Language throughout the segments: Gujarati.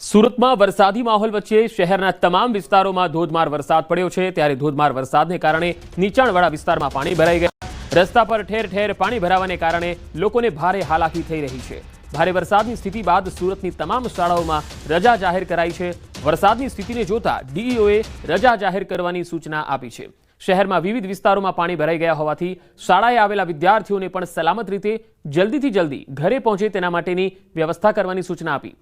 સુરતમાં વરસાદી માહોલ વચ્ચે શહેરના તમામ વિસ્તારોમાં ધોધમાર વરસાદ પડ્યો છે। ત્યારે ધોધમાર વરસાદને કારણે નીચાણવાળા વિસ્તારમાં પાણી ભરાઈ ગયા। રસ્તા પર ઠેર ઠેર પાણી ભરાવાને કારણે લોકોને ભારે હાલાકી થઈ રહી છે। ભારે વરસાદની સ્થિતિ બાદ સુરતની તમામ શાળાઓમાં રજા જાહેર કરાઈ છે। વરસાદની સ્થિતિને જોતા ડીઈઓએ રજા જાહેર કરવાની સૂચના આપી છે। શહેરમાં વિવિધ વિસ્તારોમાં પાણી ભરાઈ ગયા હોવાથી શાળાએ આવેલા વિદ્યાર્થીઓને પણ સલામત રીતે જલ્દીથી જલ્દી ઘરે પહોંચે તેના માટેની વ્યવસ્થા કરવાની સૂચના આપી।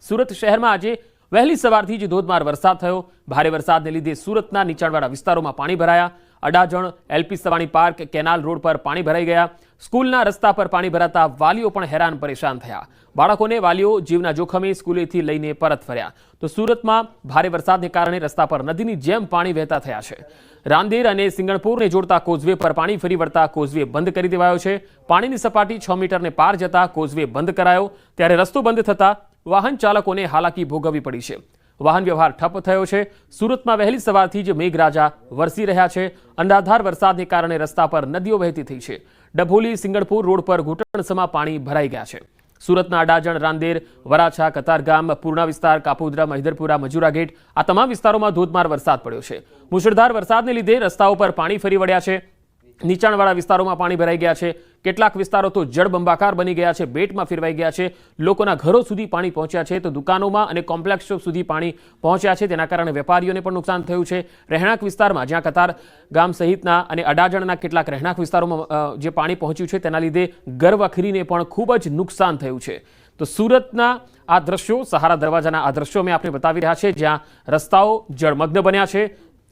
સુરત શહેરમાં આજે વહેલી સવારથી જ ધોધમાર વરસાદ થયો। ભારે વરસાદને લીધે સુરતના નીચાણવાળા વિસ્તારોમાં પાણી ભરાયા। Adajan LP Savani park canal road પર પાણી ભરાઈ ગયા। સ્કૂલના રસ્તા પર પાણી ભરાતા વાલીઓ પણ હેરાન પરેશાન થયા। બાળકોને વાલીઓ જીવના જોખમે સ્કૂલેથી લઈને પરત ફર્યા। તો સુરતમાં ભારે વરસાદને કારણે રસ્તા પર નદીની જેમ પાણી વહેતા થયા છે। રાંદેર અને સિંગણપુરને જોડતા કોઝવે પર પાણી ફરી વળતા કોઝવે બંધ કરી દેવાયો છે। પાણીની સપાટી 6 મીટરને પાર જતા કોઝવે બંધ કરાયો। ત્યારે રસ્તો બંધ થતા વાહન ચાલકોને હાલાકી ભોગવવી પડી છે। વાહન વ્યવહાર ઠપ થયો છે। સુરતમાં વહેલી સવારથી જ મેઘરાજા વરસી રહ્યા છે। અનરાધાર વરસાદને કારણે રસ્તા પર નદીઓ વહેતી થઈ છે। ડભોલી સિંગણપુર રોડ પર ઘૂંટણસમા પાણી ભરાઈ ગયા છે। સુરતના અડાજણ રાંદેર વરાછા કતારગામ પૂર્ણા વિસ્તાર કાપોદ્રા મહિધરપુરા મજુરા ગેટ આ તમામ વિસ્તારોમાં ધોધમાર વરસાદ પડ્યો છે। મુશળધાર વરસાદને લીધે રસ્તાઓ પર પાણી ફરી વળ્યા છે। નીચાણવાળા વિસ્તારોમાં પાણી ભરાઈ ગયા છે। કેટલાક વિસ્તારો તો જળબંબાકાર બની ગયા છે, બેટમાં ફેરવાઈ ગયા છે। લોકોના ઘરો સુધી પાણી પહોંચ્યા છે તો દુકાનોમાં અને કોમ્પ્લેક્સો સુધી પાણી પહોંચ્યા છે। તેના કારણે વેપારીઓને પણ નુકસાન થયું છે। રહેણાંક વિસ્તારમાં જ્યાં કતાર ગામ સહિતના અને અડાજણના કેટલાક રહેણાંક વિસ્તારોમાં જે પાણી પહોંચ્યું છે તેના લીધે ઘરવખરીને પણ ખૂબ જ નુકસાન થયું છે। તો સુરતના આ દ્રશ્યો સહારા દરવાજાના આ દ્રશ્યો અમે આપને બતાવી રહ્યા છે, જ્યાં રસ્તાઓ જળમગ્ન બન્યા છે।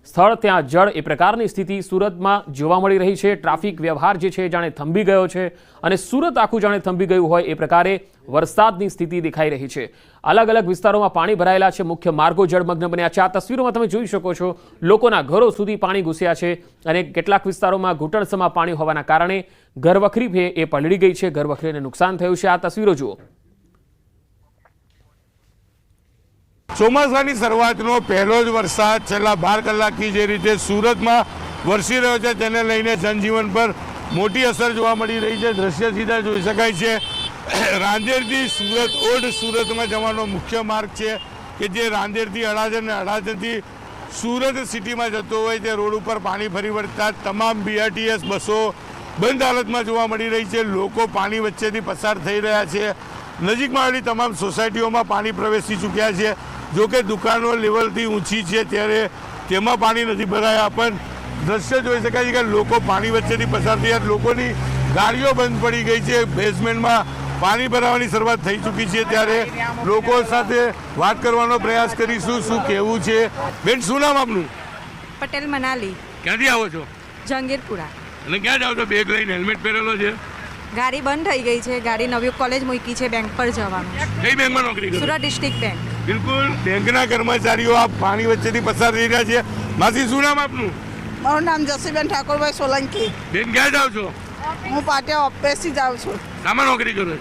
સ્થળ ત્યાં જળ એ પ્રકારની સ્થિતિ સુરતમાં જોવા મળી રહી છે। ટ્રાફિક વ્યવહાર જે છે જાણે થંભી ગયો છે અને સુરત આખું જાણે થંભી ગયું હોય એ પ્રકારે વરસાદની સ્થિતિ દેખાઈ રહી છે। અલગ અલગ વિસ્તારોમાં પાણી ભરાયેલા છે। મુખ્ય માર્ગો જળમગ્ન બન્યા છે। આ તસવીરોમાં તમે જોઈ શકો છો લોકોના ઘરો સુધી પાણી ઘૂસ્યા છે અને કેટલાક વિસ્તારોમાં ઘૂંટણસમાં પાણી હોવાના કારણે ઘરવખરી છે એ પલળી ગઈ છે। ઘરવખરીને નુકસાન થયું છે। આ તસવીરો જુઓ। ચોમાસાની શરૂઆતનો પહેલો જ વરસાદ છેલ્લા 12 કલાકથી જે રીતે સુરતમાં વરસી રહ્યો છે તેને લઈને જનજીવન પર મોટી અસર જોવા મળી રહી છે। દ્રશ્ય સીધા જોઈ શકાય છે। રાંદેરથી સુરત ઓલ્ડ સુરતમાં જવાનો મુખ્ય માર્ગ છે કે જે રાંદેરથી અડાજણ અને અડાજણથી સુરત સિટીમાં જતો હોય તે રોડ ઉપર પાણી ફરી વળતા તમામ બીઆરટીએસ બસો બંધ હાલતમાં જોવા મળી રહી છે। લોકો પાણી વચ્ચેથી પસાર થઈ રહ્યા છે। નજીકમાં આવેલી તમામ સોસાયટીઓમાં પાણી પ્રવેશી ચૂક્યા છે। જો કે દુકાનો લેવલથી ઊંચી છે ત્યારે તેમાં પાણી નથી ભરાયા, પણ દ્રશ્ય જોઈ શકાય છે કે લોકો પાણી વચ્ચેથી પસાર થયા। લોકોની ગાડીઓ બંધ પડી ગઈ છે। બેઝમેન્ટમાં પાણી ભરાવાની શરૂઆત થઈ ચૂકી છે। ત્યારે લોકો સાથે વાત કરવાનો પ્રયાસ કરીશું, શું કહેવું છે। બેન, શું નામ આપનું? પટેલ મનાલી। ક્યાંથી આવો છો? જંગીરપુરા। અને ક્યાં જાઓ છો? બેગ લઈને, હેલ્મેટ પહેરેલો છે? ગાડી બંધ થઈ ગઈ છે। ગાડી નવી કોલેજ મૂકી છે, બેંક પર જવાનું। કઈ બેંકમાં નોકરી કરો? Surat district bank. બિલકુલ, બેંકના કર્મચારીઓ આ પાણી વચ્ચેથી પસાર થઈ રહ્યા છે। માસી, શું નામ આપનું? મારું નામ જસીબેન ઠાકોરભાઈ સોલંકી। બેન, ક્યાં જાઓ છો? હું પાટિયા ઓફિસથી જાઉં છું, શામાં નોકરી કરો?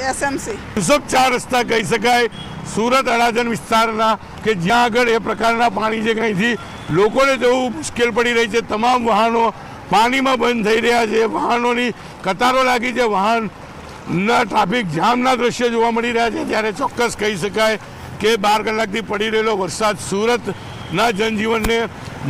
એસએમસી। સબ 4 રસ્તા કહી શકાય સુરત અડાજણ વિસ્તારના કે જ્યાં આગળ એ પ્રકારના પાણી છે, કંઈથી લોકોને જવું મુશ્કેલ પડી રહી છે। તમામ વાહનો પાણીમાં બંધ થઈ રહ્યા છે। વાહનોની કતારો લાગી છે। વાહનના ટ્રાફિક જામના દ્રશ્ય જોવા મળી રહ્યા છે। ત્યારે ચોક્કસ કહી શકાય કે 12 કલાકથી પડી રહેલો વરસાદ સુરતના જનજીવનને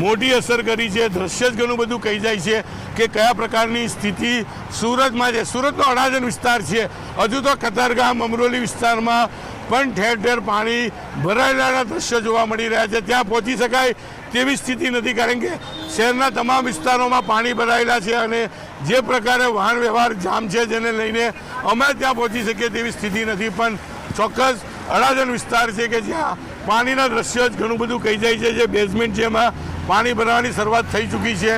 મોટી અસર કરી છે। દ્રશ્ય જ ઘણું બધું કહી જાય છે કે કયા પ્રકારની સ્થિતિ સુરતમાં છે। સુરતનો અડાજણ વિસ્તાર છે, હજુ તો કતારગામ અમરોલી વિસ્તારમાં પણ ઠેર ઠેર પાણી ભરાયેલાના દ્રશ્યો જોવા મળી રહ્યા છે। ત્યાં પહોંચી શકાય તેવી સ્થિતિ નથી, કારણ કે શહેરના તમામ વિસ્તારોમાં પાણી ભરાયેલા છે અને જે પ્રકારે વાહન વ્યવહાર જામ છે જેને લઈને અમે ત્યાં પહોંચી શકીએ તેવી સ્થિતિ નથી। પણ ચોક્કસ અડાજણ વિસ્તાર છે કે જ્યાં પાણીના દ્રશ્યો જ ઘણું બધું કહી જાય છે। જે બેઝમેન્ટ છે એમાં પાણી ભરવાની શરૂઆત થઈ ચૂકી છે।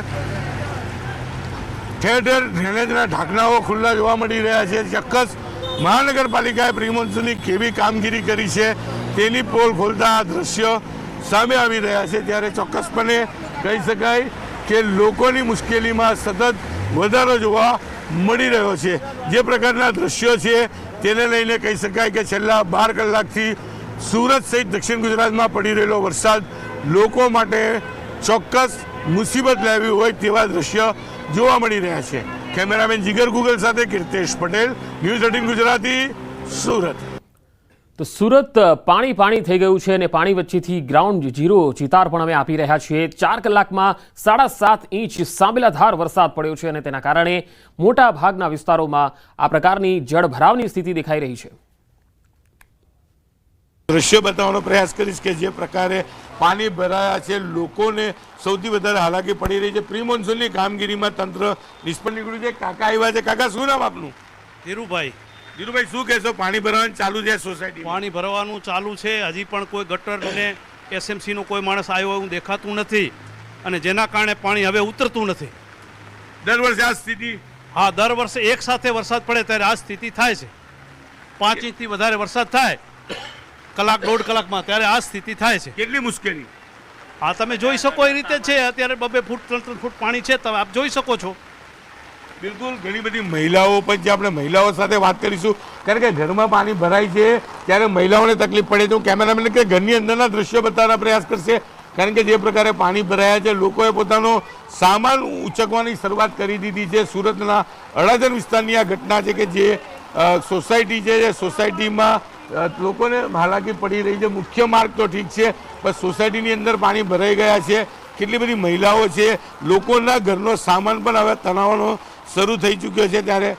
ઠેર ઠેર ડ્રેનેજના ઢાંકણાઓ ખુલ્લા જોવા મળી રહ્યા છે। ચોક્કસ મહાનગરપાલિકાએ પ્રિમોન્સૂનની કેવી કામગીરી કરી છે તેની પોલ ખોલતા આ દ્રશ્યો સામે આવી રહ્યા છે। ત્યારે ચોક્કસપણે કહી શકાય કે લોકોની મુશ્કેલીમાં સતત વધારો જોવા મળી રહ્યો છે। જે પ્રકારના દ્રશ્યો છે તેને લઈને કહી શકાય કે છેલ્લા 12 કલાકથી સુરત સહિત દક્ષિણ ગુજરાતમાં પડી રહેલો વરસાદ લોકો માટે ચોક્કસ મુસીબત લાવી હોય તેવા દ્રશ્ય જોવા મળી રહ્યા છે। કેમેરામેન જીગર ગુગલ સાથે કીર્તેશ પટેલ, ન્યૂઝ 18 ગુજરાતી, સુરત। તો સુરત પાણી થઈ ગયું છે અને પાણી વચ્ચેથી ગ્રાઉન્ડ ઝીરો ચિતાર પણ અમે આપી રહ્યા છીએ। 4 કલાકમાં 7.5 ઇંચ સાંબેલાધાર વરસાદ પડ્યો છે અને તેના કારણે મોટા ભાગના વિસ્તારોમાં આ પ્રકારની જળભરાવની સ્થિતિ દેખાઈ રહી છે। દ્રશ્ય બતાવવાનો પ્રયાસ કરીશ કે જે પ્રકારે પાણી ભરાયા છે, લોકોને સૌથી વધારે હાલાકી પડી રહી છે। પ્રી મોન્સૂનની કામગીરીમાં તંત્ર નિષ્ફળ નીકળ્યું છે। કાકા આવ્યા છે। કાકા, શું નામ આપનું? ધીરુભાઈ। ધીરુભાઈ, શું કહેશો? પાણી ભરવાનું ચાલુ છે સોસાયટી? પાણી ભરવાનું ચાલુ છે, હજી પણ કોઈ ગટર ને એસએમસીનો કોઈ માણસ આવ્યો એવું દેખાતું નથી અને જેના કારણે પાણી હવે ઉતરતું નથી। દર વર્ષે આ સ્થિતિ? હા, દર વર્ષે એક સાથે વરસાદ પડે ત્યારે આ સ્થિતિ થાય છે। 5 ઇંચથી વધારે વરસાદ થાય કલાક દોઢ કલાકમાં ત્યારે આ સ્થિતિ થાય છે। કેટલી મુશ્કેલી? હા, તમે જોઈ શકો એ રીતે છે। અત્યારે 2 ફૂટ 3 ફૂટ પાણી છે, તમે આપ જોઈ શકો છો। બિલકુલ, ઘણી બધી મહિલાઓ પણ જે આપણે મહિલાઓ સાથે વાત કરીશું, કારણ કે ઘરમાં પાણી ભરાય છે ત્યારે મહિલાઓને તકલીફ પડે છે। હું કેમેરામેન કે ઘરની અંદરના દ્રશ્યો બતાવવાનો પ્રયાસ કરશે, કારણ કે જે પ્રકારે પાણી ભરાયા છે લોકોએ પોતાનો સામાન ઉંચકવાની શરૂઆત કરી દીધી છે। સુરતના અડાજણ વિસ્તારની આ ઘટના છે કે જે સોસાયટી છે, જે સોસાયટીમાં લોકોને હાલાકી પડી રહી છે। મુખ્ય માર્ગ તો ઠીક છે, પણ સોસાયટીની અંદર પાણી ભરાઈ ગયા છે। કેટલી બધી મહિલાઓ છે, લોકોના ઘરનો સામાન પણ હવે તણાવવાનો શરૂ થઈ ચૂક્યો છે। ત્યારે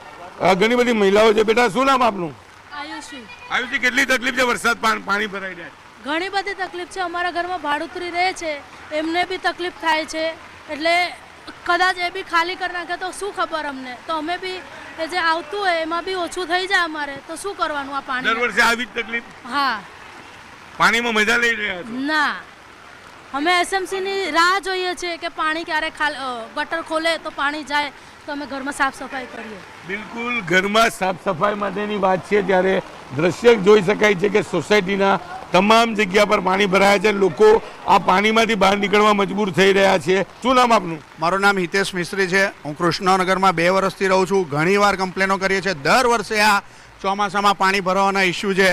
ઘણી બધી મહિલાઓ છે। બેટા, શું નામ આપનું? આયુષી, કેટલી તકલીફ છે? વરસાદ પાણી ભરાઈ જાય? ઘણી બધી તકલીફ છે। અમારા ઘરમાં ભાડુતરી રહે છે, એમને બી તકલીફ થાય છે, એટલે કદાચ એ બી ખાલી કરી નાખે તો શું ખબર અમને, તો અમે બી એ જે આવતું હોય એમાં બી ઓછું થઈ જાય અમારે, તો શું કરવાનું આ પાણી? દર વર્ષે આવી જ તકલીફ? હા। પાણીમાં મજા લઈ રહ્યા છો? ના, અમે એસએમસીની રાહ જોઈએ છીએ કે પાણી ક્યારે ગટર ખોલે તો પાણી જાય તો અમે ઘરમાં સાફ સફાઈ કરીએ। બિલકુલ, ઘરમાં સાફ સફાઈ માટેની વાત છે ત્યારે દ્રશ્ય જોઈ શકાય છે કે સોસાયટીના તમામ જગ્યા પર પાણી ભરાયા છે। લોકો આ પાણીમાંથી બહાર નીકળવા મજબૂર થઈ રહ્યા છે। શું નામ આપનું? મારું નામ હિતેશ મિસ્ત્રી છે। હું કૃષ્ણનગરમાં 2 વર્ષથી રહું છું। ઘણીવાર કમ્પ્લેનો કરીએ છીએ। દર વર્ષે આ ચોમાસામાં પાણી ભરાવાના ઇસ્યુ છે।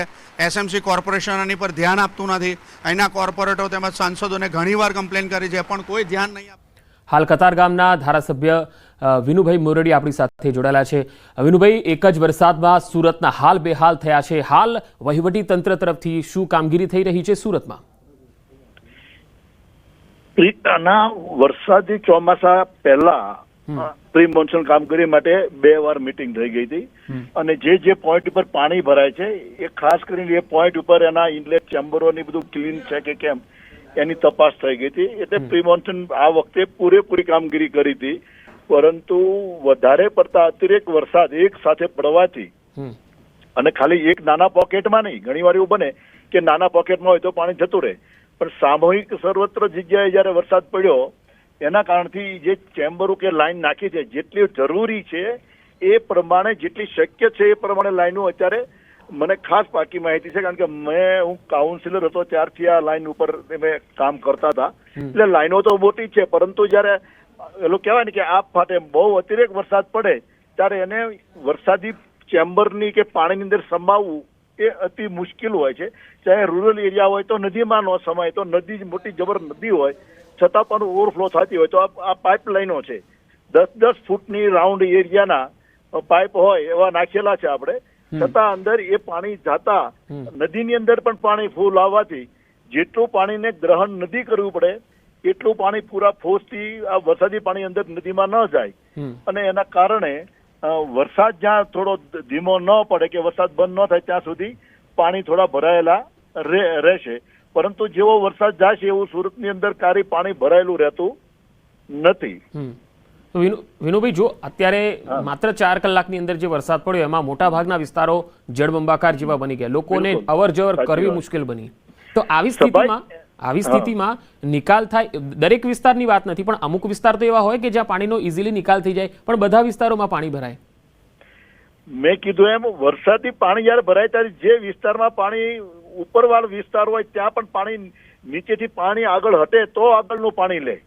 એસએમસી કોર્પોરેશન આની પર ધ્યાન આપતું નથી। અહીંના કોર્પોરેટરો તેમજ સાંસદોને ઘણીવાર કમ્પ્લેન કરી છે, પણ કોઈ ધ્યાન નહીં આપતું। હાલ કતારગામના ધારાસભ્ય વિનુભાઈ મોરડી આપણી સાથે જોડાયેલા છે। વિનુભાઈ, એક જ વરસાદમાં સુરતના હાલ બેહાલ થયા છે। હાલ વહીવટી તંત્ર તરફથી શું કામગીરી થઈ રહી છે સુરતમાં? વરસાદી ચોમાસા પહેલા પ્રી મોન્સૂન કામગીરી માટે 2 વાર મીટિંગ થઈ ગઈ હતી અને જે પોઈન્ટ ઉપર પાણી ભરાય છે એ ખાસ કરીને એ પોઈન્ટ ઉપર એના ઇનલેટ ચેમ્બરોની બધું ક્લીન છે કે કેમ એની તપાસ થઈ ગઈ હતી। એટલે પ્રી મોન્સૂન આ વખતે પૂરેપૂરી કામગીરી કરી હતી, પરંતુ વધારે પડતા અતિરેક વરસાદ એક સાથે પડવાથી અને ખાલી એક નાના પોકેટમાં નહીં, ઘણી વાર એવું બને કે નાના પોકેટમાં હોય તો પાણી જતું રહે, પણ સામૂહિક સર્વત્ર જગ્યાએ જ્યારે વરસાદ પડ્યો એના કારણથી જે ચેમ્બરો કે લાઈન નાખી છે જેટલી જરૂરી છે એ પ્રમાણે, જેટલી શક્ય છે એ પ્રમાણે લાઈનો અત્યારે મને ખાસ પાકી માહિતી છે, કારણ કે હું કાઉન્સિલર હતો ત્યારથી આ લાઈન ઉપર મેં કામ કરતા હતા। એટલે લાઈનો તો મોટી છે, પરંતુ જયારે એલો કહેવાય ને કે આપ ફાટે બહુ અતિરેક વરસાદ પડે ત્યારે એને વરસાદી ચેમ્બરની કે પાણીની અંદર સમાવવું એ અતિ મુશ્કેલ હોય છે। ચાહે રૂરલ એરિયા હોય તો નદીમાં ન સમાય, તો નદી મોટી જબર નદી હોય છતાં પણ ઓવરફ્લો થતી હોય તો આ પાઇપલાઈનો છે 10-10 ફૂટની રાઉન્ડ એરિયાના પાઇપ હોય એવા નાખેલા છે આપણે, છતાં અંદર એ પાણી જાતા નદીની અંદર પણ પાણી ફૂલ આવવાથી જેટલું પાણીને ગ્રહણ નથી કરવું પડે એટલું પાણી પૂરા ફોર્સથી આ વરસાદી પાણી અંદર નદીમાં ન જાય અને એના કારણે વરસાદ જ્યાં થોડો ધીમો ન પડે કે વરસાદ બંધ ન થાય ત્યાં સુધી પાણી થોડા ભરાયેલા રહેશે, પરંતુ જેવો વરસાદ જાય છે એવું સુરતની અંદર ક્યારેય પાણી ભરાયેલું રહેતું નથી। વિનુભાઈ, જો અત્યારે માત્ર 4 કલાકની અંદર જે વરસાદ પડ્યો એમાં મોટા ભાગના વિસ્તારો જળબંબાકાર જેવા બની ગયા, લોકોને અવર જવર કરવી મુશ્કેલ બની, તો આવી સ્થિતિમાં નિકાલ થાય? દરેક વિસ્તારની વાત નથી, પણ અમુક વિસ્તાર તો એવા હોય કે જ્યાં પાણીનો ઇઝીલી નિકાલ થઈ જાય, પણ બધા વિસ્તારોમાં પાણી ભરાય। મેં કીધું એમ વરસાદી પાણી જયારે ભરાય ત્યારે જે વિસ્તારમાં પાણી ઉપરવાળો વિસ્તાર હોય ત્યાં પણ પાણી નીચેથી પાણી આગળ હટે તો આગળનું પાણી લે।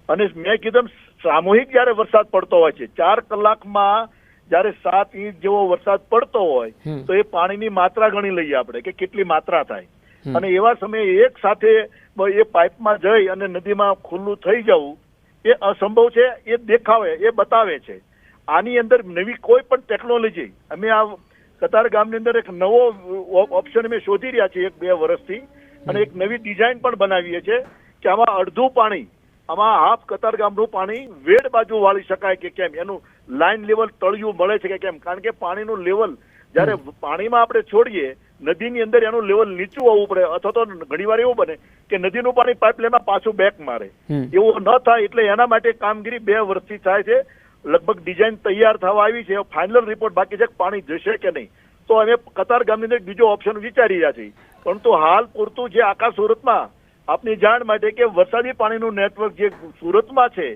અને મેં કીધું સામૂહિક જયારે વરસાદ પડતો હોય છે 4 કલાકમાં જયારે 7 ઇંચ જેવો વરસાદ પડતો હોય તો એ પાણીની માત્રા ગણી લઈએ આપણે કે કેટલી માત્રા થાય, અને એવા સમયે એક સાથે એ પાઇપમાં જઈ અને નદીમાં ખુલ્લું થઈ જવું એ અસંભવ છે, એ દેખાવે, એ બતાવે છે। આની અંદર નવી કોઈ પણ ટેકનોલોજી અમે આ કતારગામની અંદર એક નવો ઓપ્શન અમે શોધી રહ્યા છીએ 1-2 વર્ષથી, અને એક નવી ડિઝાઇન પણ બનાવીએ છીએ કે આમાં અડધું પાણી, આમાં હાફ કતારગામનું પાણી વેડ બાજુ વાળી શકાય કે કેમ, એનું લાઈન લેવલ તળિયું મળે છે કે કેમ. કારણ કે પાણીનું લેવલ જ્યારે પાણીમાં આપણે છોડીએ નદીની અંદર એનું લેવલ નીચું આવવું પડે, અથવા તો ઘણીવાર એવું બને કે નદીનું પાણી પાઇપલાઇનમાં પાછું બેક મારે, એવું ન થાય. એટલે એના માટે કામગીરી 2 વર્ષથી થાય છે. લગભગ ડિઝાઇન તૈયાર થવા આવી છે, ફાઇનલ રિપોર્ટ બાકી છે કે પાણી જશે કે નહીં. તો અમે કતારગામની અંદર બીજો ઓપ્શન વિચારી રહ્યા છીએ. પરંતુ હાલ પૂરતું જે આખા સુરતમાં આપની જાણ માટે કે વરસાદી પાણીનું નેટવર્ક જે સુરતમાં છે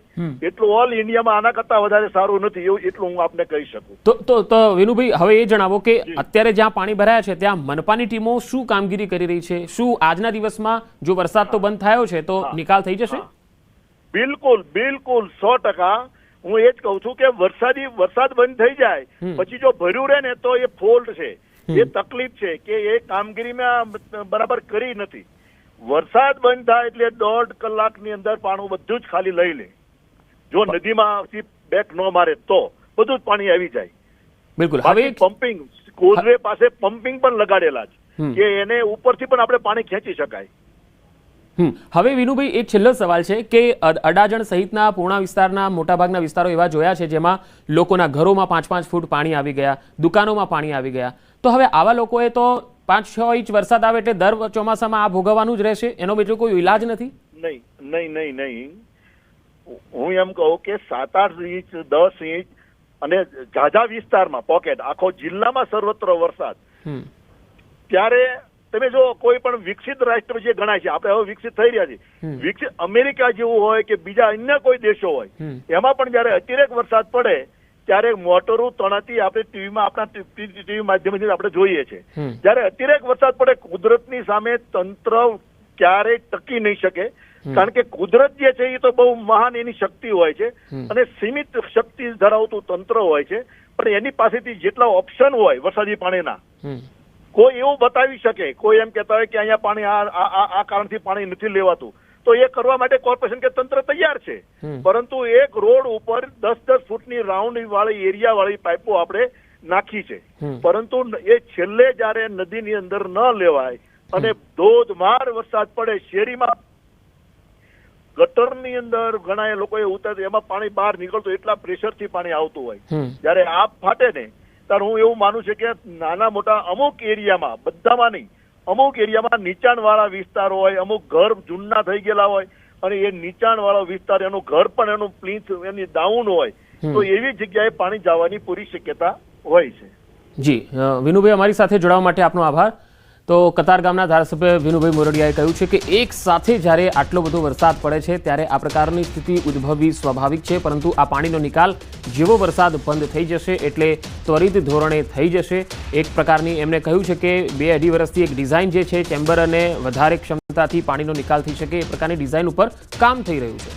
એટલું ઓલ ઇન્ડિયામાં આના કરતા વધારે સારું નથી, એવું એટલું હું આપને કહી શકું. તો વિનુભાઈ, હવે એ જણાવો કે અત્યારે જ્યાં પાણી ભરાયા છે ત્યાં મનપાની ટીમો શું કામગીરી કરી રહી છે? શું આજના દિવસમાં જો વરસાદ તો બંધ થયો છે તો નિકાલ થઈ જશે? બિલકુલ 100%. હું એ જ કહું છું કે વરસાદ બંધ થઈ જાય પછી જો ભર્યું રહે ને તો એ ફોલ્ટ છે, એ તકલીફ છે કે એ કામગીરીમાં બરાબર કરી નથી. વરસાદ બંધ થાય એટલે 1.5 કલાકની અંદર પાણી બધું જ ખાલી લઈ લે. જો નદીમાં બેક ન મારે તો બધું જ પાણી આવી જાય. બિલકુલ. હવે પમ્પિંગ કોઝવે પાસે પમ્પિંગ પણ લગાડેલા છે કે એને ઉપરથી પણ આપણે પાણી ખેંચી શકાય. હવે વિનુભાઈ, એક છેલ્લો સવાલ છે કે અડાજણ સહિતના પૂર્ણા વિસ્તારના મોટાભાગના વિસ્તારો એવા જોયા છે જેમાં લોકોના ઘરોમાં 5-5 ફૂટ પાણી આવી ગયા, દુકાનોમાં પાણી આવી ગયા. તો હવે આવા લોકોએ તો 5-6 ઇંચ વરસાદ આવે એટલે દર ચોમાસામાં આ ભોગવવાનું જ રહેશે, એનો બીજો કોઈ ઇલાજ નથી? નહીં. હું એમ કહું કે 7-8 ઇંચ 10 ઇંચ અને ઝાઝા વિસ્તારમાં પોકેટ, આખો જિલ્લામાં સર્વત્ર વરસાદ, ત્યારે તમે જો કોઈ પણ વિકસિત રાષ્ટ્ર જે ગણાય છે, આપણે હવે વિકસિત થઈ રહ્યા છીએ, વિકસિત અમેરિકા જેવું હોય કે બીજા અન્ય કોઈ દેશો હોય, એમાં પણ જયારે અતિરેક વરસાદ પડે ત્યારે મોટરો તણાતી આપણે ટીવીમાં આપણા ટીવી માધ્યમથી આપણે જોઈએ છે. જયારે અતિરેક વરસાદ પડે કુદરતની સામે તંત્ર ક્યારેય ટકી નહીં શકે, કારણ કે કુદરત જે છે એ તો બહુ મહાન એની શક્તિ હોય છે અને સીમિત શક્તિ ધરાવતું તંત્ર હોય છે, પણ એની પાસેથી જેટલા ઓપ્શન હોય વરસાદી પાણીના, કોઈ એવું બતાવી શકે, કોઈ એમ કહેતા હોય કે અહીંયા પાણી આ કારણથી પાણી નથી લેવાતું, તો એ કરવા માટે કોર્પોરેશન કે તંત્ર તૈયાર છે. પરંતુ એક રોડ ઉપર 10-10 ફૂટની રાઉન્ડ વાળી એરિયા વાળી પાઇપો આપણે નાખી છે, પરંતુ એ છેલ્લે જયારે નદીની અંદર ન લેવાય અને ધોધમાર વરસાદ પડે, શેરીમાં ગટરની અંદર ઘણા લોકોએ ઉતરતું, એમાં પાણી બહાર નીકળતું, એટલા પ્રેશરથી પાણી આવતું હોય, જયારે આપ ફાટે ને ત્યારે હું એવું માનું છું કે નાના મોટા અમુક એરિયામાં, બધામાં નહીં, અમુક એરિયામાં નીચાણવાળા વિસ્તાર હોય, અમુક ઘર જૂના થઈ ગયેલા હોય અને એ નીચાણવાળો વિસ્તાર, એનું ઘર પણ એનું પ્લીન્થ એની ડાઉન હોય, તો એવી જગ્યાએ પાણી જવાની પૂરી શક્યતા હોય છે. જી વિનુભાઈ, અમારી સાથે જોડાવા માટે આપનો આભાર. તો કતારગામના ધારાસભ્ય વિનુભાઈ મોરડિયાએ કહ્યું છે કે એક સાથે જ્યારે આટલો બધો વરસાદ પડે છે ત્યારે આ પ્રકારની સ્થિતિ ઉદ્ભવવી સ્વાભાવિક છે, પરંતુ આ પાણીનો નિકાલ જેવો વરસાદ બંધ થઈ જશે એટલે ત્વરિત ધોરણે થઈ જશે. એક પ્રકારની એમણે કહ્યું છે કે 2-2.5 વર્ષથી એક ડિઝાઇન જે છે ચેમ્બર અને વધારે ક્ષમતાથી પાણીનો નિકાલ થઈ શકે એ પ્રકારની ડિઝાઇન ઉપર કામ થઈ રહ્યું છે.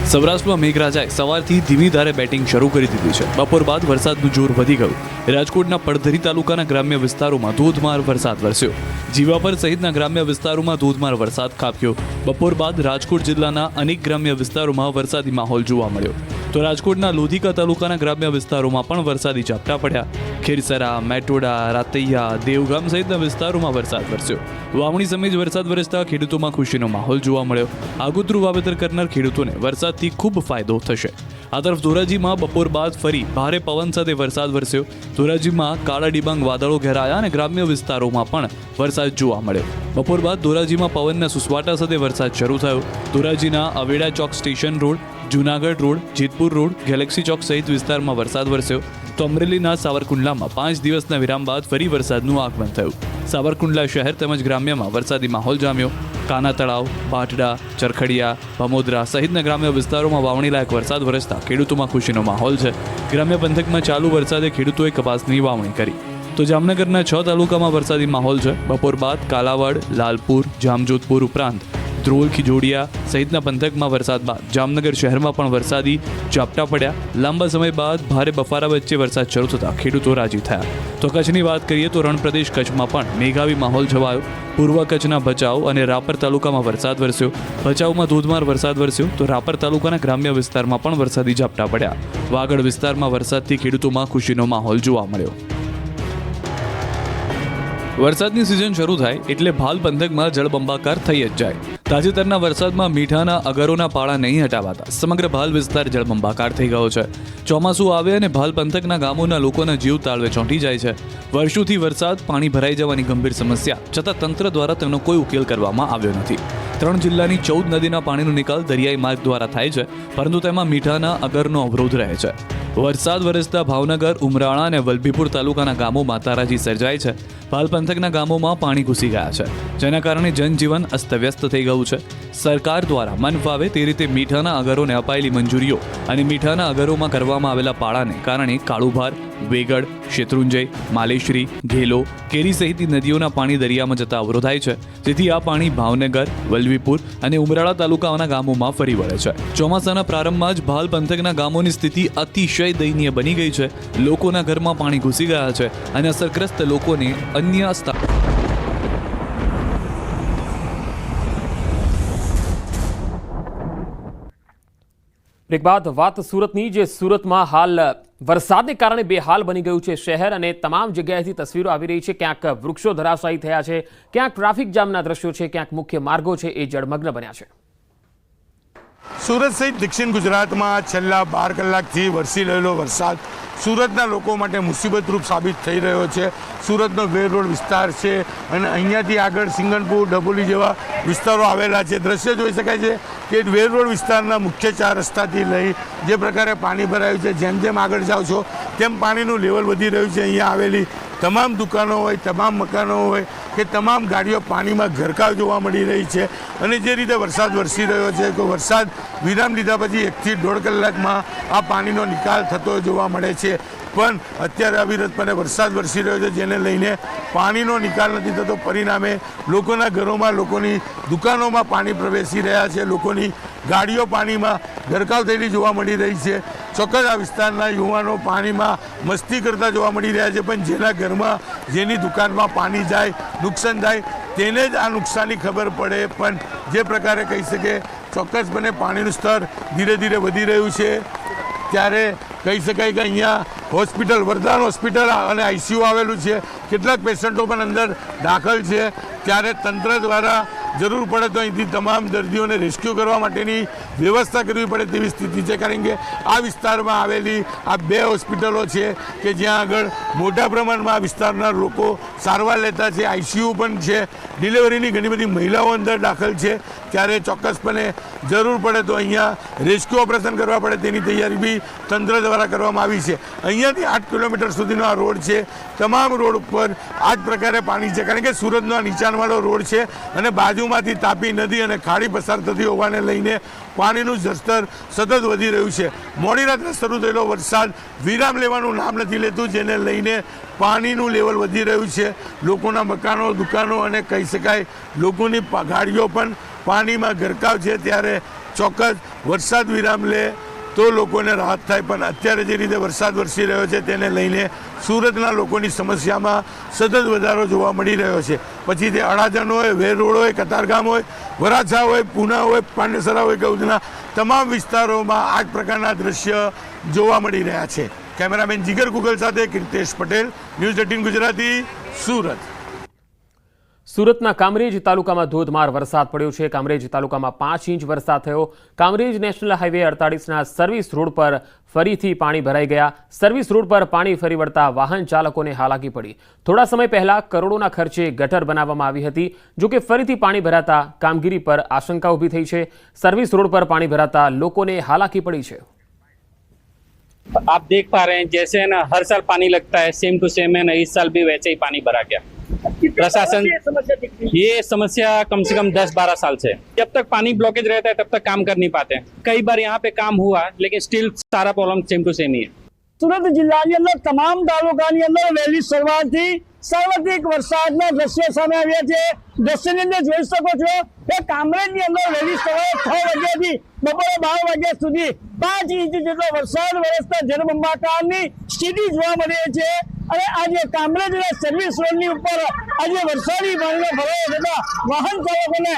સૌરાષ્ટ્રમાં મેઘરાજાએ સવારથી ધીમી ધારે બેટિંગ શરૂ કરી દીધી છે. બપોર બાદ વરસાદનું જોર વધી ગયું. રાજકોટના પડધરી તાલુકાના ગ્રામ્ય વિસ્તારોમાં ધોધમાર વરસાદ વરસ્યો. જીવાપર સહિતના ગ્રામ્ય વિસ્તારોમાં ધોધમાર વરસાદ ખાબક્યો. બપોર બાદ રાજકોટ જિલ્લાના અનેક ગ્રામ્ય વિસ્તારોમાં વરસાદી માહોલ જોવા મળ્યો. તો રાજકોટના લોધિકા તાલુકાના ગ્રામ્ય વિસ્તારોમાં પણ વરસાદી ઝાપટા પડ્યા. ખેરસરા, મેટોડા, રાતૈયા, દેવગામ સહિતના વિસ્તારોમાં વરસાદ વરસ્યો. વાવણી સમયે જ વરસાદ વરસતા ખેડૂતોમાં ખુશીનો માહોલ જોવા મળ્યો. આગોતરું વાવેતર કરનાર ખેડૂતોને વરસાદથી ખૂબ ફાયદો થશે. આ તરફ ધોરાજીમાં બપોર બાદ ફરી ભારે પવન સાથે વરસાદ વરસ્યો. ધોરાજીમાં કાળા ડિબાંગ વાદળો ઘેરાયા અને ગ્રામ્ય વિસ્તારોમાં પણ વરસાદ જોવા મળ્યો. બપોર બાદ ધોરાજીમાં પવનના સુસવાટા સાથે વરસાદ શરૂ થયો. ધોરાજીના Aveda Chowk station road, Junagadh road, Jetpur road, Galaxy Chowk સહિત વિસ્તારમાં વરસાદ વરસ્યો. તો અમરેલીના સાવરકુંડલામાં 5 દિવસના વિરામ બાદ ફરી વરસાદનું આગમન થયું. સાવરકુંડલા શહેર તેમજ ગ્રામ્યમાં વરસાદી માહોલ જામ્યો. કાના તળાવ, બાટડા, ચરખડિયા, ભમોદરા સહિતના ગ્રામ્ય વિસ્તારોમાં વાવણી લાયક વરસાદ વરસતા ખેડૂતોમાં ખુશીનો માહોલ છે. ગ્રામ્ય પંથકમાં ચાલુ વરસાદે ખેડૂતોએ કપાસની વાવણી કરી. તો જામનગરના 6 તાલુકામાં વરસાદી માહોલ છે. બપોર બાદ કાલાવાડ, લાલપુર, જામજોધપુર ઉપરાંત ધ્રોલ ખીજોડિયા સહિતના પંથકમાં વરસાદ બાદ જામનગર શહેરમાં પણ વરસાદી ઝાપટા પડ્યા. લાંબા સમય બાદ ભારે બફારા વચ્ચે વરસાદ શરૂ થતાં ખેડૂતો રાજી થયા. તો કચ્છની વાત કરીએ તો રણપ્રદેશ કચ્છમાં પણ મેઘાવી માહોલ છવાયો. પૂર્વ કચ્છના ભચાઉ અને રાપર તાલુકામાં વરસાદ વરસ્યો. ભચાઉમાં ધોધમાર વરસાદ વરસ્યો તો રાપર તાલુકાના ગ્રામ્ય વિસ્તારમાં પણ વરસાદી ઝાપટા પડ્યા. વાગડ વિસ્તારમાં વરસાદથી ખેડૂતોમાં ખુશીનો માહોલ જોવા મળ્યો. વરસાદની સિઝન શરૂ થાય એટલે ભાલ પંથકમાં જળબંબાકાર થઈ જ જાય. તાજેતરના વરસાદમાં મીઠાના અગરોના પાળા નહીં હટાવાતા સમગ્ર ભાલ વિસ્તાર જળબંબાકાર થઈ ગયો છે. ચોમાસું આવે અને ભાલ પંથકના ગામોના લોકોના જીવ તાળવે ચોંટી જાય છે. વર્ષોથી વરસાદ પાણી ભરાઈ જવાની ગંભીર સમસ્યા છતાં તંત્ર દ્વારા તેનો કોઈ ઉકેલ કરવામાં આવ્યો નથી. 3 જિલ્લાની 14 નદીના પાણીનો નિકાલ દરિયાઈ માર્ગ દ્વારા થાય છે, પરંતુ તેમાં મીઠાના અગરનો અવરોધ રહે છે. વરસાદ વરસતા ભાવનગર, ઉમરાળા અને વલભીપુર તાલુકાના ગામોમાં તારાજી સર્જાય છે. ભાલ પંથકના ગામોમાં પાણી ઘૂસી ગયા છે, જેના કારણે જનજીવન અસ્તવ્યસ્ત થઈ ગયું છે. સરકાર દ્વારા મન ફાવે તે રીતે મીઠાના અગરોને અપાયેલી મંજૂરીઓ અને મીઠાના અગરોમાં કરવામાં આવેલા પાળાને કારણે કાળુભાર, વેગડ, શેત્રુંજય, માલેશ્રી, ઘેલો, કેરી સહિતની નદીઓના પાણી દરિયામાં જતા અવરોધાય છે, જેથી આ પાણી ભાવનગર, વલભીપુર અને ઉમરાળા તાલુકાના ગામોમાં ફરી વળે છે. ચોમાસાના પ્રારંભમાં જ ભાલ પંથકના ગામોની સ્થિતિ અતિશય દયનીય બની ગઈ છે. લોકોના ઘરમાં પાણી ઘૂસી ગયા છે અને અસરગ્રસ્ત લોકોને અન્ય બ્રેક બાદ વાત સુરતની, જે સુરતમાં હાલ વરસાદને કારણે બેહાલ બની ગયું છે શહેર અને તમામ જગ્યાએથી તસવીરો આવી રહી છે. ક્યાંક વૃક્ષો ધરાશાયી થયા છે, ક્યાંક ટ્રાફિક જામના દ્રશ્યો છે, ક્યાંક મુખ્ય માર્ગો છે એ જળમગ્ન બન્યા છે. સુરત સહિત દક્ષિણ ગુજરાતમાં છેલ્લા 12 કલાકથી વરસી રહેલો વરસાદ સુરતના લોકો માટે મુસીબતરૂપ સાબિત થઈ રહ્યો છે. સુરતનો વેર રોડ વિસ્તાર છે અને અહીંયાથી આગળ સિંગણપુર, ડભોલી જેવા વિસ્તારો આવેલા છે. દ્રશ્ય જોઈ શકાય છે કે વેર રોડ વિસ્તારના મુખ્ય 4 રસ્તાથી લઈ જે પ્રકારે પાણી ભરાયું છે, જેમ જેમ આગળ જાઓ છો તેમ પાણીનું લેવલ વધી રહ્યું છે. અહીંયા આવેલી તમામ દુકાનો હોય, તમામ મકાનો હોય કે તમામ ગાડીઓ પાણીમાં ગરકાવ જોવા મળી રહી છે. અને જે રીતે વરસાદ વરસી રહ્યો છે કે વરસાદ વિરામ લીધા પછી 1 થી 1.5 કલાકમાં આ પાણીનો નિકાલ થતો જોવા મળે છે. પણ અત્યારે અવિરતપણે વરસાદ વરસી રહ્યો છે, જેને લઈને પાણીનો નિકાલ નથી થતો. પરિણામે લોકોના ઘરોમાં, લોકોની દુકાનોમાં પાણી પ્રવેશી રહ્યા છે. લોકોની ગાડીઓ પાણીમાં ગરકાવ થયેલી જોવા મળી રહી છે. ચોક્કસ આ વિસ્તારના યુવાનો પાણીમાં મસ્તી કરતા જોવા મળી રહ્યા છે, પણ જેના ઘરમાં, જેની દુકાનમાં પાણી જાય, નુકસાન થાય, તેને જ આ નુકસાનની ખબર પડે. પણ જે પ્રકારે કહી શકે ચોક્કસપણે પાણીનું સ્તર ધીરે ધીરે વધી રહ્યું છે. ત્યારે કહી શકાય કે અહીંયા હોસ્પિટલ, વરદાન હોસ્પિટલ અને ICU આવેલું છે. કેટલાક પેશન્ટો પણ અંદર દાખલ છે. ત્યારે તંત્ર દ્વારા જરૂર પડે તો અહીંથી તમામ દર્દીઓને રેસ્ક્યુ કરવા માટેની વ્યવસ્થા કરવી પડે તેવી સ્થિતિ છે. કારણ કે આ વિસ્તારમાં આવેલી આ 2 હોસ્પિટલો છે કે જ્યાં આગળ મોટા પ્રમાણમાં આ વિસ્તારના લોકો સારવાર લેતા છે. ICU પણ છે. ડિલિવરીની ઘણી બધી મહિલાઓ અંદર દાખલ છે. ત્યારે ચોક્કસપણે જરૂર પડે તો અહીંયા રેસ્ક્યુ ઓપરેશન કરવા પડે તેની તૈયારી બી તંત્ર દ્વારા કરવામાં આવી છે. અહીંયાથી 8 કિલોમીટર સુધીનો આ રોડ છે. તમામ રોડ ઉપર આ જ પ્રકારે પાણી છે, કારણ કે સુરતનો આ નીચાણવાળો રોડ છે અને બાજુમાંથી તાપી નદી અને ખાડી પસાર થતી હોવાને લઈને પાણીનું જળસ્તર સતત વધી રહ્યું છે. મોડી રાત્રે શરૂ થયેલો વરસાદ વિરામ લેવાનું નામ નથી લેતું, જેને લઈને પાણીનું લેવલ વધી રહ્યું છે. લોકોના મકાનો, દુકાનો અને કહી શકાય લોકોની ગાડીઓ પણ પાણીમાં ગરકાવ છે. ત્યારે ચોક્કસ વરસાદ વિરામ લે તો લોકોને રાહત થાય. પણ અત્યારે જે રીતે વરસાદ વરસી રહ્યો છે તેને લઈને સુરતના લોકોની સમસ્યામાં સતત વધારો જોવા મળી રહ્યો છે. પછી તે અડાજણ હોય, વેર રોડ હોય, કતારગામ હોય, વરાછા હોય, પૂના હોય, પાંડેસરા હોય કે ઉધના, તમામ વિસ્તારોમાં આ જ પ્રકારના દ્રશ્ય જોવા મળી રહ્યા છે. કેમેરામેન જીગર કુગલ સાથે કીર્તેશ પટેલ, ન્યૂઝ 18 ગુજરાતી, સુરત. સુરતના કામરેજ તાલુકામાં ધોધમાર વરસાદ પડ્યો છે. કામરેજ તાલુકામાં 5 ઇંચ વરસાદ થયો. કામરેજ નેશનલ હાઈવે 48ના સર્વિસ રોડ પર ફરીથી પાણી ભરાઈ ગયા. સર્વિસ રોડ પર પાણી ફરી વળતા વાહન ચાલકોને હાલાકી પડી. થોડા સમય પહેલા કરોડોના ખર્ચે ગટર બનાવવામાં આવી હતી, જો કે ફરીથી પાણી ભરાતા કામગીરી પર આશંકા ઊભી થઈ છે. સર્વિસ રોડ પર પાણી ભરાતા લોકોને હાલાકી પડી છે. आप देख पा रहे हैं जैसे है ना हर साल पानी लगता है, सेम टू सेम है ना, इस साल भी वैसे ही पानी भरा गया. प्रशासन ये समस्या कम से कम 10-12 साल से, जब तक पानी ब्लॉकेज रहता है तब तक काम कर नहीं पाते हैं. कई बार यहाँ पे काम हुआ लेकिन स्टिल सारा प्रॉब्लम सेम टू सेम ही है. સુરત જિલ્લાની અંદર તમામ તાલુકાની અંદર વહેલી સવારથી સાર્વત્રિક વરસાદના દ્રશ્યો સામે આવ્યા છે। દ્રશ્યની અંદર જોઈ શકો છો કે કામરેજની અંદર વહેલી સવારે 6 વાગ્યાથી બપોરે 12 વાગ્યા સુધી 5 ઇંચ જેટલો વરસાદ વરસતા જળબંબાકારની સ્થિતિ જોવા મળી રહી છે। અને આજે કામરેજના સર્વિસ રોડની ઉપર આજે વરસાદી પાણીનો ભરાવો થતા વાહન ચાલકોને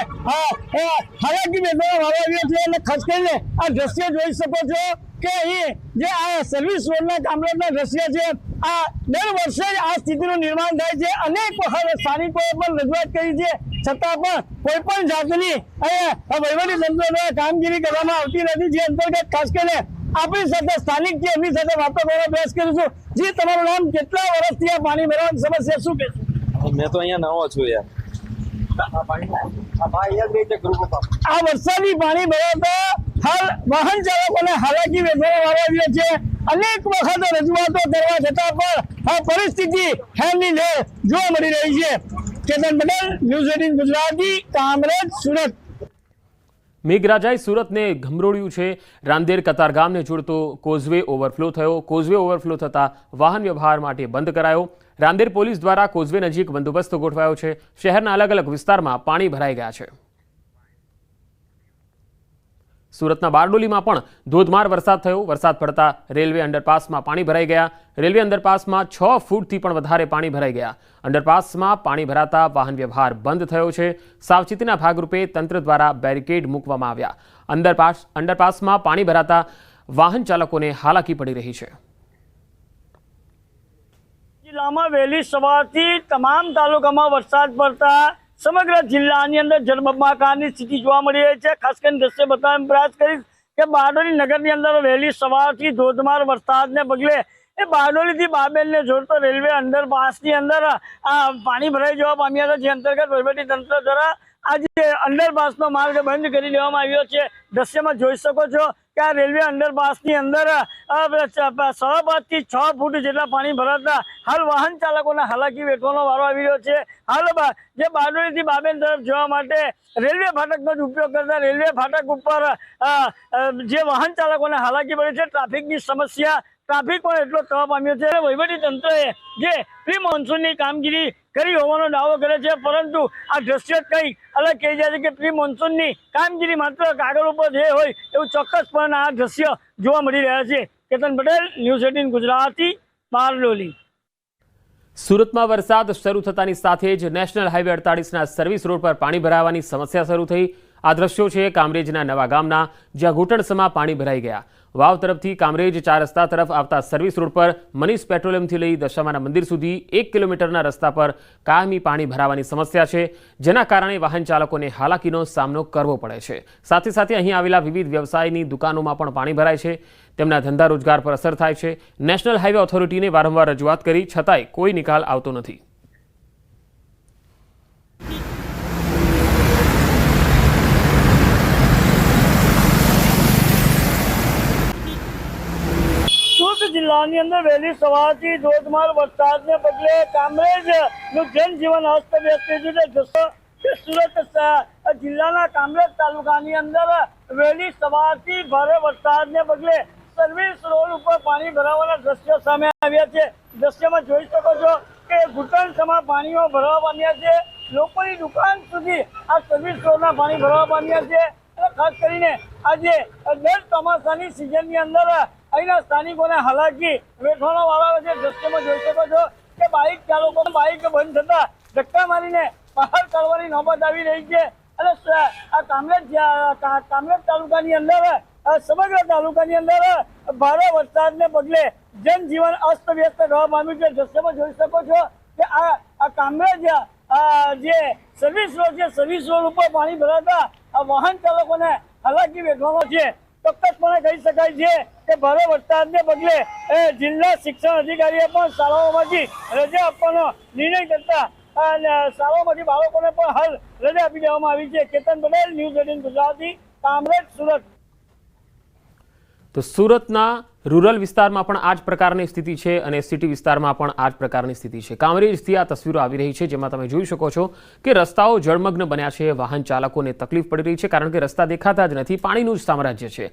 હાલાકી વેઠવાનો વારો આવ્યો છે। અને ખાસ કરીને આ દ્રશ્ય જોઈ શકો છો કે અહીં જે આ સર્વિસ રોડના કામરેજના દ્રશ્ય છે, આ દર વર્ષે જ આ સ્થિતિનું નિર્માણ થાય છે। અનેક વખત સ્થાનિકોએ પણ રજૂઆત કરી છે, છતાં પણ કોઈ પણ જાતની વહીવટી તંત્ર દ્વારા કામગીરી કરવામાં આવતી નથી। જે અંતર્ગત ખાસ કરીને આપણી સાથે સ્થાનિક છે એમની સાથે વાતો કરવા પ્રયાસ કરીશું। જી, તમારું નામ, કેટલા વર્ષથી આ પાણી ભરવાની સમસ્યા શું કહેશો? मैं तो यहाँ नवा छू यार આ વરસાદી પાણી ભરાતા હાલ વાહન ચાલકોને હાલાકી વેઠવાનો વારો આવ્યો છે। અનેક વખત રજૂઆતો કરવા છતાં પણ આ પરિસ્થિતિ હેમની લહેર જોવા મળી રહી છે। કેતન પટેલ, ન્યૂઝ 18 ગુજરાતી, કામરેજ, સુરત। મેઘરાજાએ સુરતને ગમરોળ્યું છે। રાંદેર કતારગામને જોડતો કોઝવે ઓવરફ્લો થયો। કોઝવે ઓવરફ્લો થતા વાહન વ્યવહાર માટે બંધ કરાયો। રાંદેર પોલીસ દ્વારા કોઝવે નજીક બંદોબસ્ત ગોઠવાયો છે। શહેરના અલગ અલગ વિસ્તારમાં પાણી ભરાઈ ગયા છે। સુરતના બારડોલીમાં પણ ધોધમાર વરસાદ થયો। વરસાદ પડતા રેલવે અંડરપાસમાં પાણી ભરાઈ ગયા। રેલવે અંડરપાસમાં 6 ફૂટથી પણ વધારે પાણી ભરાઈ ગયા। અંડરપાસમાં પાણી ભરાતા વાહન વ્યવહાર બંધ થયો છે। સાવચેતીના ભાગરૂપે તંત્ર દ્વારા બેરિકેડ મૂકવામાં આવ્યા। અંડરપાસમાં પાણી ભરાતા વાહન ચાલકોને હાલાકી પડી રહી છે। જિલ્લામાં વહેલી સવારથી તમામ તાલુકામાં વરસાદ પડતા સમગ્ર જિલ્લાની અંદર જળબંબાકારની સ્થિતિ જોવા મળી રહી છે। ખાસ કરીને દ્રશ્ય બતાવવાનો પ્રયાસ કરીશ કે બારડોલી નગરની અંદર વહેલી સવારથી ધોધમાર વરસાદને પગલે બારડોલીથી બાબેલને જોડતો રેલવે અંડરપાસની અંદર પાણી ભરાઈ જવા પામ્યા હતા। જે અંતર્ગત વહીવટી તંત્ર દ્વારા આજે અંડરપાસનો માર્ગ બંધ કરી દેવામાં આવ્યો છે। દ્રશ્યમાં જોઈ શકો છો કે આ રેલવે અંડરપાસની અંદર 5.5 થી 6 ફૂટ જેટલા પાણી ભરાતા હાલ વાહન ચાલકોને હાલાકી વેઠવાનો વારો આવી રહ્યો છે। હાલ જે બારડોલીથી બાબેલ તરફ જવા માટે રેલવે ફાટકનો જ ઉપયોગ કરતા રેલવે ફાટક ઉપર જે વાહન ચાલકોને હાલાકી પડી છે। ટ્રાફિકની સમસ્યા, ટ્રાફિક પણ એટલો થવા પામ્યો છે। વહીવટી તંત્રએ જે પ્રી મોન્સૂનની કામગીરી કરી હોવાનો દાવો કરે છે, પરંતુ આ દ્રશ્ય કંઈક અલગ કહી જાય છે કે પ્રી મોન્સૂનની કામગીરી માત્ર કાગળ ઉપર જે હોય એવું ચોક્કસપણે આ દ્રશ્ય જોવા મળી રહ્યા છે। કેતન પટેલ, ન્યૂઝ 18 ગુજરાતી, બારડોલી। સુરતમાં વરસાદ શરૂ થતાની સાથે જ નેશનલ હાઈવે 48ના સર્વિસ રોડ પર પાણી ભરાવાની સમસ્યા શરૂ થઈ। આ દ્રશ્યો છે કામરેજના નવા ગામના, જ્યાં ઘૂંટણસમાં પાણી ભરાઈ ગયા। વાવ તરફથી કામરેજ 4 રસ્તા તરફ આવતા સર્વિસ રોડ પર મનીષ પેટ્રોલિયમથી લઈ દશામાના મંદિર સુધી 1 કિલોમીટરના રસ્તા પર કાયમી પાણી ભરાવાની સમસ્યા છે, જેના કારણે વાહન ચાલકોને હાલાકીનો સામનો કરવો પડે છે। સાથે સાથે અહીં આવેલા વિવિધ વ્યવસાયની દુકાનોમાં પણ પાણી ભરાય છે। તેમના ધંધા રોજગાર પર અસર થાય છે। નેશનલ હાઈવે ઓથોરિટીને વારંવાર રજૂઆત કરી છતાંય કોઈ નિકાલ આવતો નથી। જિલ્લાની અંદર વહેલી સવારથી ધોધમાર વરસાદને પગલે કામરેજનું જનજીવન અસ્તવ્યસ્ત થઈ ગયું છે। સુરત જિલ્લાના કામરેજ તાલુકાની અંદર વહેલી સવારથી ભારે વરસાદને પગલે સર્વિસ રોડ ઉપર પાણી ભરાવાના દ્રશ્યો સામે આવ્યા છે। દ્રશ્યમાં જોઈ શકો છો કે ઘૂંટણસમાં પાણીઓ ભરવા પામ્યા છે। લોકોની દુકાન સુધી આ સર્વિસ રોડના પાણી ભરવા પામ્યા છે। અને ખાસ કરીને આજે દર ચોમાસાની સિઝનની અંદર અહીંના સ્થાનિકોને હાલાકી વેઠવાનો વારો આવે છે। દ્રશ્યમાં જોઈ શકો છો કે બાઇક ચાલકો બાઇક બંધ થતા ધક્કા મારીને બહાર કાઢવાની નોબત આવી રહી છે। અને આ કામરેજ તાલુકાની અંદર સમગ્ર તાલુકાની અંદર ભારે વરસાદને પગલે જનજીવન અસ્તવ્યસ્ત થવા પામ્યું છે। દ્રશ્યમાં જોઈ શકો છો કે આ કામરેજ જે સર્વિસ રોડ છે, સર્વિસ રોડ ઉપર પાણી ભરાતા વાહન ચાલકોને હાલાકી વેઠવાનો છે। ચોક્કસપણે કહી શકાય છે કે ભારે વરસાદને પગલે જિલ્લા શિક્ષણ અધિકારીએ પણ શાળાઓમાંથી રજા આપવાનો નિર્ણય કરતા શાળાઓમાંથી બાળકોને પણ હાલ રજા આપી દેવામાં આવી છે। કેતન પટેલ, ન્યૂઝ 18 ગુજરાતી, કામરેજ, સુરત। તો સુરતના રૂરલ વિસ્તારમાં પણ આ જ પ્રકારની સ્થિતિ છે અને સિટી વિસ્તારમાં પણ આ જ પ્રકારની સ્થિતિ છે. કામરેજથી આ તસવીરો આવી રહી છે, જેમાં તમે જોઈ શકો છો કે રસ્તાઓ જળમગ્ન બન્યા છે. વાહન ચાલકોને તકલીફ પડી રહી છે, કારણ કે રસ્તા દેખાતા જ નથી. પાણીનું જ સામ્રાજ્ય છે.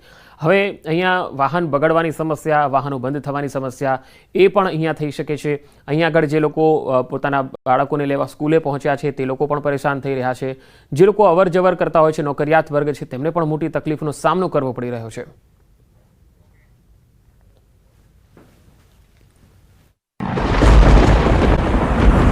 હવે અહીંયા વાહન બગડવાની સમસ્યા, વાહનો બંધ થવાની સમસ્યા એ પણ અહીંયા થઈ શકે છે. અહીંયા આગળ જે લોકો પોતાના બાળકોને લેવા સ્કૂલે પહોંચ્યા છે તે લોકો પણ પરેશાન થઈ રહ્યા છે. જે લોકો અવર જવર કરતા હોય છે, નોકરિયાત વર્ગ છે, તેમને પણ મોટી તકલીફનો સામનો કરવો પડી રહ્યો છે.